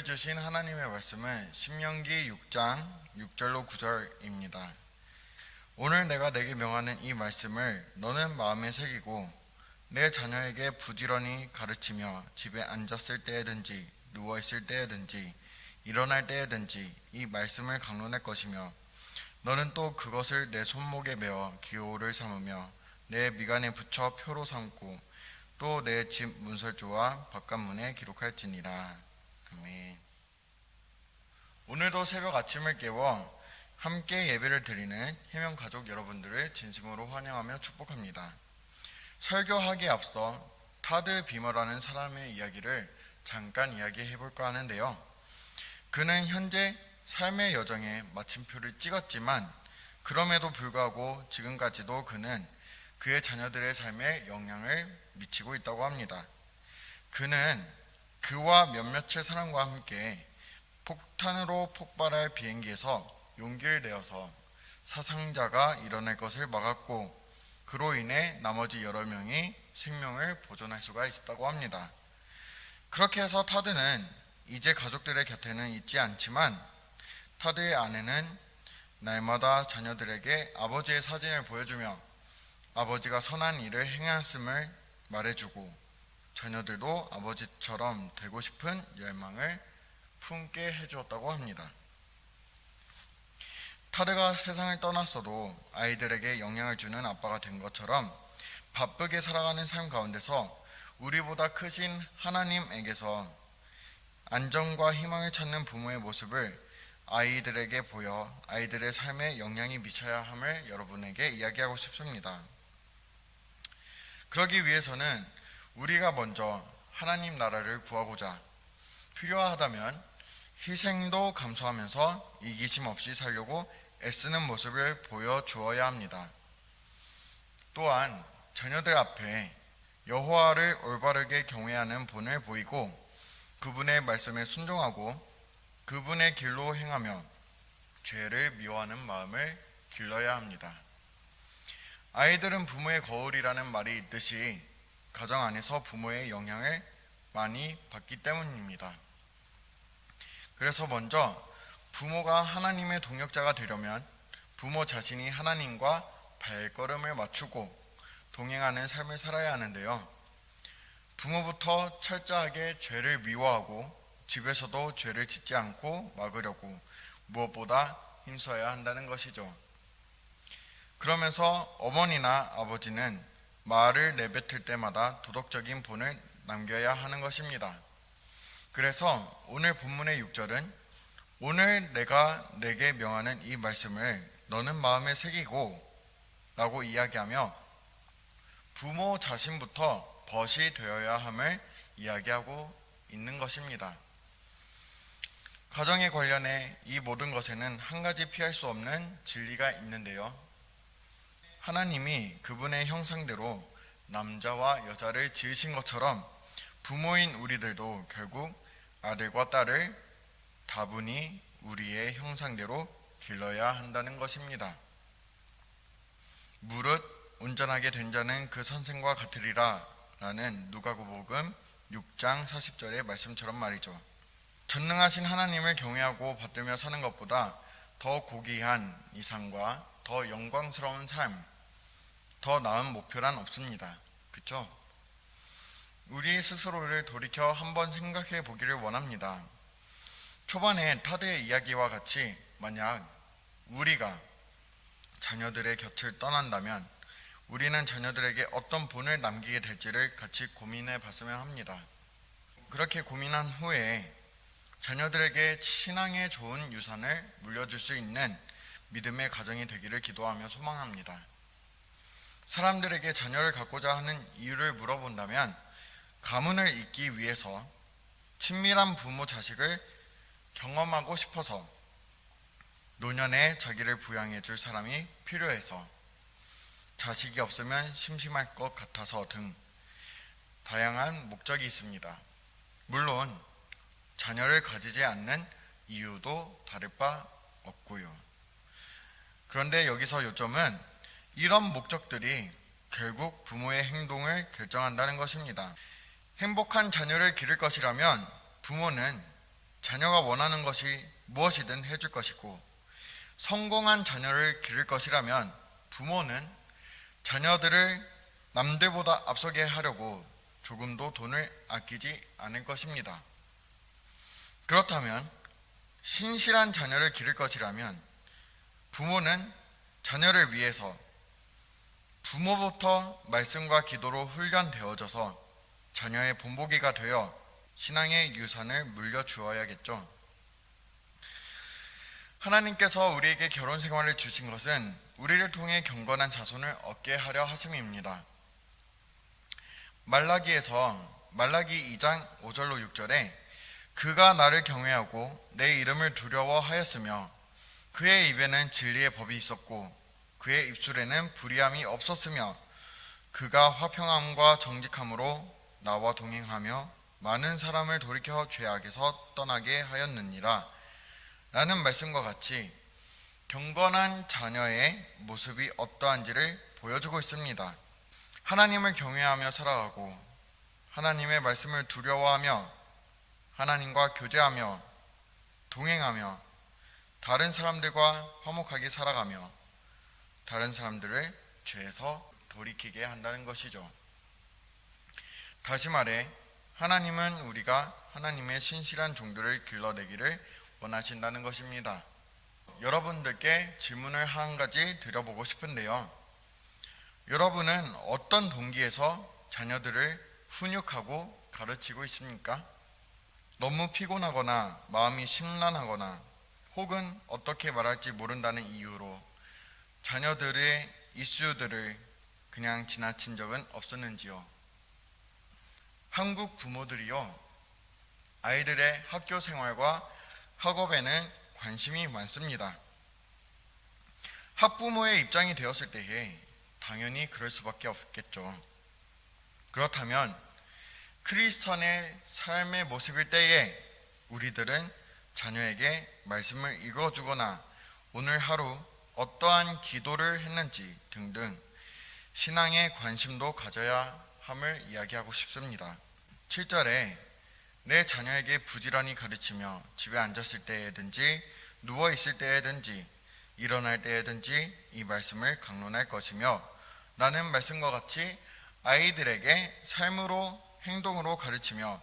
오늘 주신 하나님의 말씀은 신명기 6장 6절로 9절입니다. 오늘 내가 내게 명하는 이 말씀을 너는 마음에 새기고 내 자녀에게 부지런히 가르치며 집에 앉았을 때에든지 누워있을 때에든지 일어날 때에든지 이 말씀을 강론할 것이며 너는 또 그것을 내 손목에 메어 기호를 삼으며 내 미간에 붙여 표로 삼고 또 내 집 문설주와 바깥문에 기록할지니라. 아멘. 오늘도 새벽 아침을 깨워 함께 예배를 드리는 해명 가족 여러분들을 진심으로 환영하며 축복합니다. 설교하기에 앞서 타드 비머라는 사람의 이야기를 잠깐 이야기해 볼까 하는데요. 그는 현재 삶의 여정에 마침표를 찍었지만 그럼에도 불구하고 지금까지도 그는 그의 자녀들의 삶에 영향을 미치고 있다고 합니다. 그는 그와 몇몇의 사람과 함께 폭탄으로 폭발할 비행기에서 용기를 내어서 사상자가 일어날 것을 막았고 그로 인해 나머지 여러 명이 생명을 보존할 수가 있었다고 합니다. 그렇게 해서 타드는 이제 가족들의 곁에는 있지 않지만 타드의 아내는 날마다 자녀들에게 아버지의 사진을 보여주며 아버지가 선한 일을 행하였음을 말해주고 자녀들도 아버지처럼 되고 싶은 열망을 품게 해주었다고 합니다. 타드가 세상을 떠났어도 아이들에게 영향을 주는 아빠가 된 것처럼 바쁘게 살아가는 삶 가운데서 우리보다 크신 하나님에게서 안정과 희망을 찾는 부모의 모습을 아이들에게 보여 아이들의 삶에 영향이 미쳐야 함을 여러분에게 이야기하고 싶습니다. 그러기 위해서는 우리가 먼저 하나님 나라를 구하고자 필요하다면 희생도 감수하면서 이기심 없이 살려고 애쓰는 모습을 보여주어야 합니다. 또한 자녀들 앞에 여호와를 올바르게 경외하는 본을 보이고 그분의 말씀에 순종하고 그분의 길로 행하며 죄를 미워하는 마음을 길러야 합니다. 아이들은 부모의 거울이라는 말이 있듯이 가정 안에서 부모의 영향을 많이 받기 때문입니다. 그래서 먼저 부모가 하나님의 동역자가 되려면 부모 자신이 하나님과 발걸음을 맞추고 동행하는 삶을 살아야 하는데요. 부모부터 철저하게 죄를 미워하고 집에서도 죄를 짓지 않고 막으려고 무엇보다 힘써야 한다는 것이죠. 그러면서 어머니나 아버지는 말을 내뱉을 때마다 도덕적인 본을 남겨야 하는 것입니다. 그래서 오늘 본문의 6절은 오늘 내가 내게 명하는 이 말씀을 너는 마음에 새기고 라고 이야기하며 부모 자신부터 벗이 되어야 함을 이야기하고 있는 것입니다. 가정에 관련해 이 모든 것에는 한 가지 피할 수 없는 진리가 있는데요. 하나님이 그분의 형상대로 남자와 여자를 지으신 것처럼 부모인 우리들도 결국 아들과 딸을 다분히 우리의 형상대로 길러야 한다는 것입니다. 무릇 온전하게 된 자는 그 선생과 같으리라 라는 누가복음 6장 40절의 말씀처럼 말이죠. 전능하신 하나님을 경외하고 받들며 사는 것보다 더 고귀한 이상과 더 영광스러운 삶, 더 나은 목표란 없습니다. 그렇죠? 우리 스스로를 돌이켜 한번 생각해 보기를 원합니다. 초반에 타드의 이야기와 같이 만약 우리가 자녀들의 곁을 떠난다면 우리는 자녀들에게 어떤 본을 남기게 될지를 같이 고민해 봤으면 합니다. 그렇게 고민한 후에 자녀들에게 신앙의 좋은 유산을 물려줄 수 있는 믿음의 가정이 되기를 기도하며 소망합니다. 사람들에게 자녀를 갖고자 하는 이유를 물어본다면 가문을 잇기 위해서 친밀한 부모 자식을 경험하고 싶어서 노년에 자기를 부양해 줄 사람이 필요해서 자식이 없으면 심심할 것 같아서 등 다양한 목적이 있습니다. 물론 자녀를 가지지 않는 이유도 다를 바 없고요. 그런데 여기서 요점은 이런 목적들이 결국 부모의 행동을 결정한다는 것입니다. 행복한 자녀를 기를 것이라면 부모는 자녀가 원하는 것이 무엇이든 해줄 것이고, 성공한 자녀를 기를 것이라면 부모는 자녀들을 남들보다 앞서게 하려고 조금도 돈을 아끼지 않을 것입니다. 그렇다면 신실한 자녀를 기를 것이라면 부모는 자녀를 위해서 부모부터 말씀과 기도로 훈련되어져서 자녀의 본보기가 되어 신앙의 유산을 물려주어야겠죠. 하나님께서 우리에게 결혼 생활을 주신 것은 우리를 통해 경건한 자손을 얻게 하려 하심입니다. 말라기 2장 5절로 6절에 그가 나를 경외하고 내 이름을 두려워하였으며 그의 입에는 진리의 법이 있었고 그의 입술에는 불의함이 없었으며 그가 화평함과 정직함으로 나와 동행하며 많은 사람을 돌이켜 죄악에서 떠나게 하였느니라 라는 말씀과 같이 경건한 자녀의 모습이 어떠한지를 보여주고 있습니다. 하나님을 경외하며 살아가고 하나님의 말씀을 두려워하며 하나님과 교제하며 동행하며 다른 사람들과 화목하게 살아가며 다른 사람들을 죄에서 돌이키게 한다는 것이죠. 다시 말해 하나님은 우리가 하나님의 신실한 종들을 길러내기를 원하신다는 것입니다. 여러분들께 질문을 한 가지 드려보고 싶은데요. 여러분은 어떤 동기에서 자녀들을 훈육하고 가르치고 있습니까? 너무 피곤하거나 마음이 심란하거나 혹은 어떻게 말할지 모른다는 이유로 자녀들의 이슈들을 그냥 지나친 적은 없었는지요? 한국 부모들이요, 아이들의 학교 생활과 학업에는 관심이 많습니다. 학부모의 입장이 되었을 때에 당연히 그럴 수밖에 없겠죠. 그렇다면 크리스천의 삶의 모습일 때에 우리들은 자녀에게 말씀을 읽어주거나 오늘 하루 어떠한 기도를 했는지 등등 신앙에 관심도 가져야 함을 이야기하고 싶습니다. 7절에 내 자녀에게 부지런히 가르치며 집에 앉았을 때에든지 누워있을 때에든지 일어날 때에든지 이 말씀을 강론할 것이며 라는 말씀과 같이 아이들에게 삶으로 행동으로 가르치며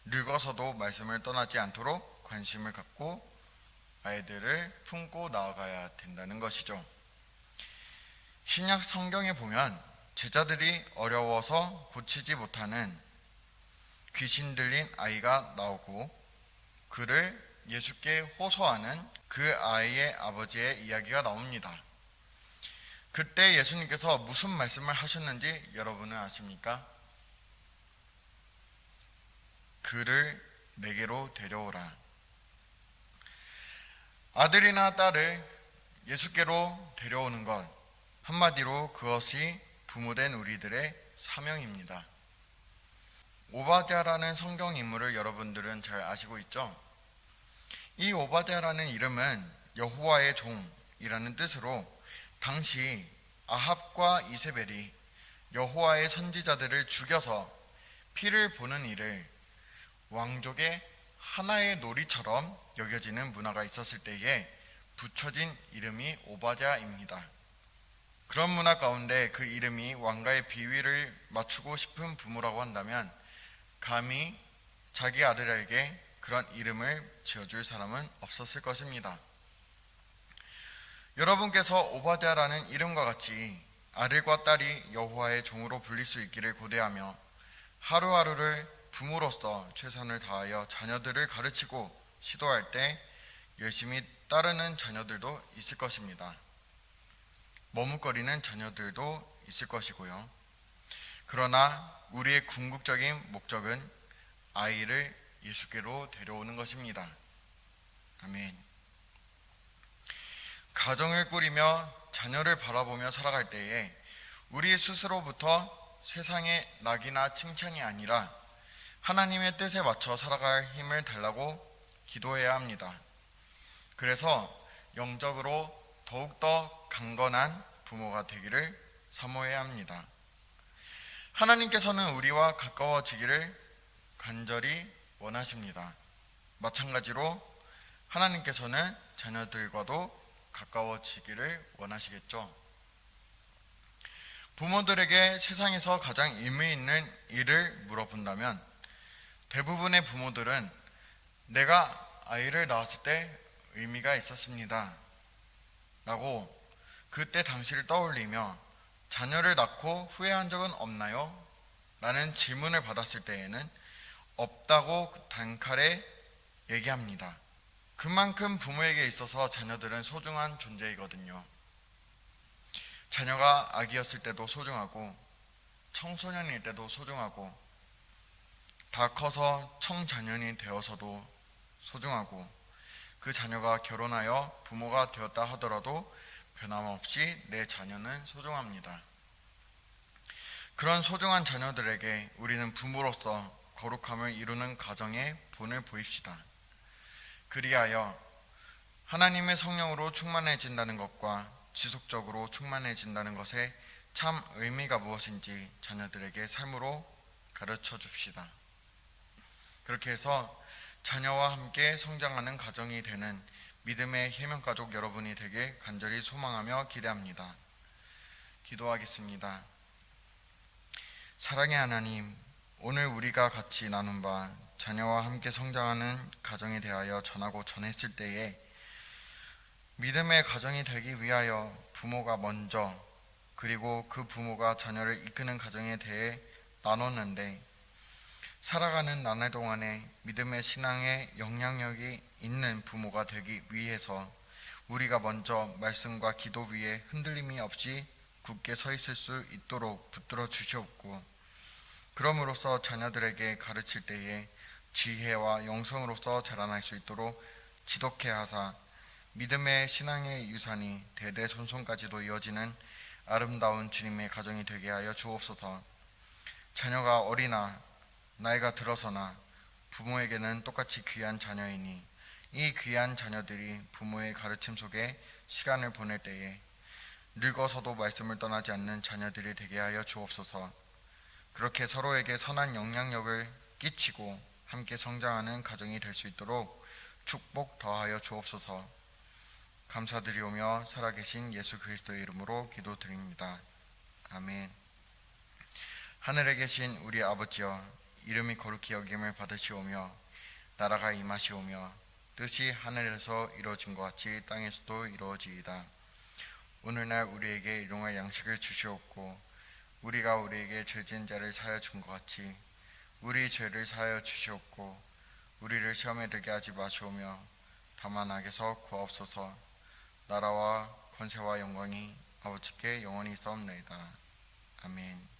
늙어서도 말씀을 떠나지 않도록 관심을 갖고 아이들을 품고 나아가야 된다는 것이죠. 신약 성경에 보면 제자들이 어려워서 고치지 못하는 귀신 들린 아이가 나오고 그를 예수께 호소하는 그 아이의 아버지의 이야기가 나옵니다. 그때 예수님께서 무슨 말씀을 하셨는지 여러분은 아십니까? 그를 내게로 데려오라. 아들이나 딸을 예수께로 데려오는 것, 한마디로 그것이 부모된 우리들의 사명입니다. 오바댜라는 성경 인물을 여러분들은 잘 아시고 있죠? 이 오바댜라는 이름은 여호와의 종이라는 뜻으로 당시 아합과 이세벨이 여호와의 선지자들을 죽여서 피를 보는 일을 왕족의 하나의 놀이처럼 여겨지는 문화가 있었을 때에 붙여진 이름이 오바댜입니다. 그런 문화 가운데 그 이름이 왕가의 비위를 맞추고 싶은 부모라고 한다면 감히 자기 아들에게 그런 이름을 지어줄 사람은 없었을 것입니다. 여러분께서 오바댜라는 이름과 같이 아들과 딸이 여호와의 종으로 불릴 수 있기를 고대하며 하루하루를 부모로서 최선을 다하여 자녀들을 가르치고 시도할 때 열심히 따르는 자녀들도 있을 것입니다. 머뭇거리는 자녀들도 있을 것이고요. 그러나 우리의 궁극적인 목적은 아이를 예수께로 데려오는 것입니다. 아멘. 가정을 꾸리며 자녀를 바라보며 살아갈 때에 우리 스스로부터 세상의 낙이나 칭찬이 아니라 하나님의 뜻에 맞춰 살아갈 힘을 달라고 기도해야 합니다. 그래서 영적으로 더욱더 강건한 부모가 되기를 사모해야 합니다. 하나님께서는 우리와 가까워지기를 간절히 원하십니다. 마찬가지로 하나님께서는 자녀들과도 가까워지기를 원하시겠죠. 부모들에게 세상에서 가장 의미 있는 일을 물어본다면 대부분의 부모들은 내가 아이를 낳았을 때 의미가 있었습니다 라고 그때 당시를 떠올리며 자녀를 낳고 후회한 적은 없나요? 라는 질문을 받았을 때에는 없다고 단칼에 얘기합니다. 그만큼 부모에게 있어서 자녀들은 소중한 존재이거든요. 자녀가 아기였을 때도 소중하고 청소년일 때도 소중하고 다 커서 청자년이 되어서도 소중하고 그 자녀가 결혼하여 부모가 되었다 하더라도 변함없이 내 자녀는 소중합니다. 그런 소중한 자녀들에게 우리는 부모로서 거룩함을 이루는 가정의 본을 보입시다. 그리하여 하나님의 성령으로 충만해진다는 것과 지속적으로 충만해진다는 것에 참 의미가 무엇인지 자녀들에게 삶으로 가르쳐 줍시다. 그렇게 해서 자녀와 함께 성장하는 가정이 되는 믿음의 해명가족 여러분이 되길 간절히 소망하며 기대합니다. 기도하겠습니다. 사랑의 하나님, 오늘 우리가 같이 나눈 바 자녀와 함께 성장하는 가정에 대하여 전하고 전했을 때에 믿음의 가정이 되기 위하여 부모가 먼저 그리고 그 부모가 자녀를 이끄는 가정에 대해 나눴는데 살아가는 나날 동안에 믿음의 신앙에 영향력이 있는 부모가 되기 위해서 우리가 먼저 말씀과 기도 위에 흔들림이 없이 굳게 서 있을 수 있도록 붙들어 주시옵고 그럼으로써 자녀들에게 가르칠 때에 지혜와 영성으로서 자라날 수 있도록 지독해 하사 믿음의 신앙의 유산이 대대손손까지도 이어지는 아름다운 주님의 가정이 되게 하여 주옵소서. 자녀가 어리나 나이가 들어서나 부모에게는 똑같이 귀한 자녀이니 이 귀한 자녀들이 부모의 가르침 속에 시간을 보낼 때에 늙어서도 말씀을 떠나지 않는 자녀들이 되게 하여 주옵소서. 그렇게 서로에게 선한 영향력을 끼치고 함께 성장하는 가정이 될 수 있도록 축복 더하여 주옵소서. 감사드리오며 살아계신 예수 그리스도의 이름으로 기도드립니다. 아멘. 하늘에 계신 우리 아버지여, 이름이 거룩히 여김을 받으시오며 나라가 임하시오며 뜻이 하늘에서 이루어진 것 같이 땅에서도 이루어지이다. 오늘날 우리에게 일용할 양식을 주시옵고 우리가 우리에게 죄 지은 자를 사하여 준 것 같이 우리 죄를 사하여 주시옵고 우리를 시험에 들게 하지 마시오며 다만 악에서 구하옵소서. 나라와 권세와 영광이 아버지께 영원히 있사옵나이다. 아멘.